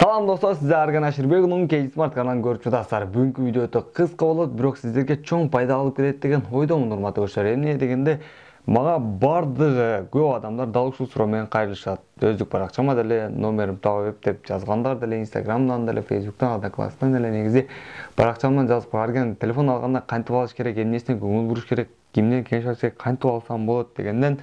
Салам достор, сизде Арган Аширбекулунун Кейс Смарт каналын көрүп жатасыздар. Бүгүнкү видео өтө кыска болот, бирок сиздерге чоң пайда алып келет деген ойдомун, урматтуу көрүүчүлөр. Эмне дегенде, мага бардыгы көп адамдар дал ушул суроо менен кайрылышат. Өздүк баракчама деле номеримди таап деп жазгандар деле, Инстаграмдан деле, Фейсбуктан, Однокласстан деле негизи баракчамдан жазып Арган телефон алганда кантип алыш керек, эмнесине көңүл буруш керек, кимден кеңеш алыш керек, кантип алсам болот дегенден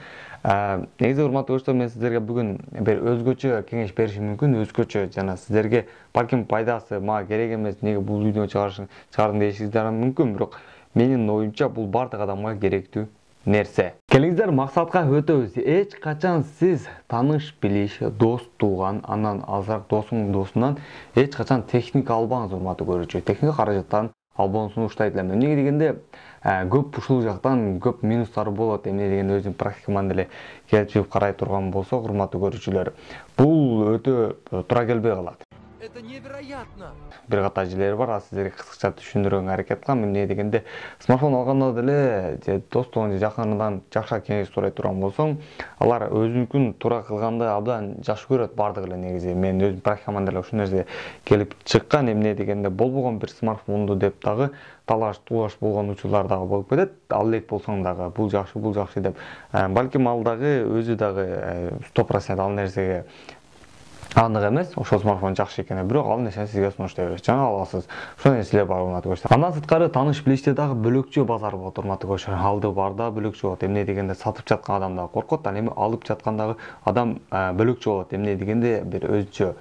негизи урматтуу көрүүчүлөр, мен сиздерге бүгүн бир өзгөчө кеңеш беришим мүмкүн, өзгөчө жана сиздерге балким пайдасы мага керек эмес, неге бул видеону чыгардың дешиңиздер мүмкүн, бирок менин оюмча бул бардык адамга керектүү нерсе. Келиңиздер максатка өтөбүз. Эч качан сиз тааныш билиш, дос тууган, андан азыраак досуңдун досунан эч качан техника албаңыз, урматтуу көрүүчү. Техника каражаттарын албоону сунуштайт элем. Эмнеге дегенде, көп ушул жактан көп минустары болот. Эмне дегенде өзүм практикаман деле келип чыгып карай турган болсок, урматтуу көрүүчүлөр, бул өтө туура келбей калат. Это невероятно. Бир катар жерлери бар, а сиздерге кыскача түшүндүргөнгө аракет кылам. Эмне дегенде, смартфон алганда деле же достон же жакынынан жакшы кеңеш сурай турган болсоң, алар өзүнүкүн туура кылганды абдан жакшы көрөт бардыгы эле негизи. Мен өзүм практикаман деле ушул нерсе келип чыккан. Эмне дегенде, болбогон бир смартфонду деп дагы талаш тулаш болгон учурлар дагы болуп кетет. Ал элек болсоң дагы бул жакшы деп, балким ал дагы өзү дагы 100% ал нерсеге андык эмес, ошол смартфон жакшы экени, бирок ал нерсени сизге сунуштай берет. Жана аласыз. Ошол нерселер бар, урматтуу көрүүчүлөр. Андан сырткары тааныш билиште дагы бөлөкчө базар болот, урматтуу көрүүчүлөр. Алды барда бөлөкчө болот. Эмне дегенде, сатып жаткан адам дагы коркот, ал эми алып жаткандагы адам бөлөкчө болот. Эмне дегенде, бир өзүнчө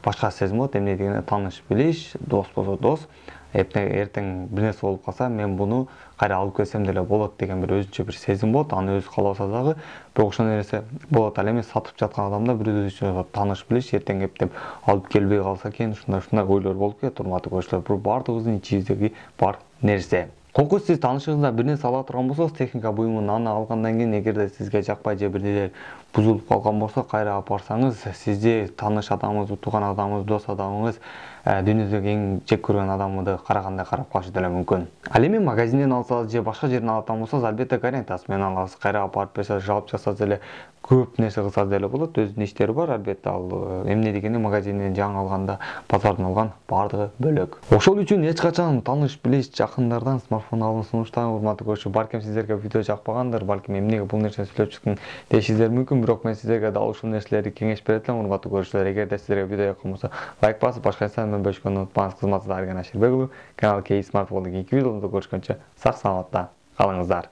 башка сезим болот. Эмне дегенде, тааныш билиш, дос болсо дос, эртең бир нерсе болуп калса, мен буну кайра алып келсем деле болот деген бир өзүнчө бир сезим болот. Аны өзү каалабаса дагы, бирок ошол нерсе болот. Ал эми сатып жаткан адамда бир өзүнчө тааныш билиш, эртең эптеп алып келбей калса экен, ушундай ойлор болуп кетет, урматтуу көрүүчүлөр. Бул бардыгыбыздын ичибиздеги бар нерсе. Кокус сиз таанышыңыздан бир нерсе ала турган болсоңуз, техника буюмун аны алгандан кийин эгерде сизге жакпай же бирдейлер бузулуп калган болсо, кайра алып барсаңыз, сизди тааныш адамыңыз, тууган адамыңыз, дос адамыңыз, дүйнөдөгү эң жек көргөн адамыңызды карагандай карап калышы деле мүмкүн. Ал эми магазинден алсаңыз же башка жерден алатан болсоңуз, албетте гарантиясы менен аласыз. Кайра алып барып берсе, жалп жасаса деле, көп нерсе кылса деле болот. Өзүнүн иштери бар, албетте. Ал эмне дегенде, магазинден жаңы алганда, базардан алган бардыгы бөлөк. Ошол үчүн эч качан тааныш билиш, жакындардан смартфон алууну сунуштайм, урматтуу көрүүчү. Балким сиздерге видео жакпагандыр, балким эмнеге бул нерсени сүйлөп чыктың дешиңиздер мүмкүн, бирок мен сиздерге дал ушул нерселерди кеңеш берет элем, урматтуу көрүүчүлөр. Эгерде сиздерге видео жаккан болсо, лайк басып, башка нерселер менен бөлүшкөндү унутпаңыз. Кызматсыздар Арган Аширбекулу, канал Кейс Смарт болду. Кийинки видеолордо көрүшкөнчө сак саламатта калыңыздар.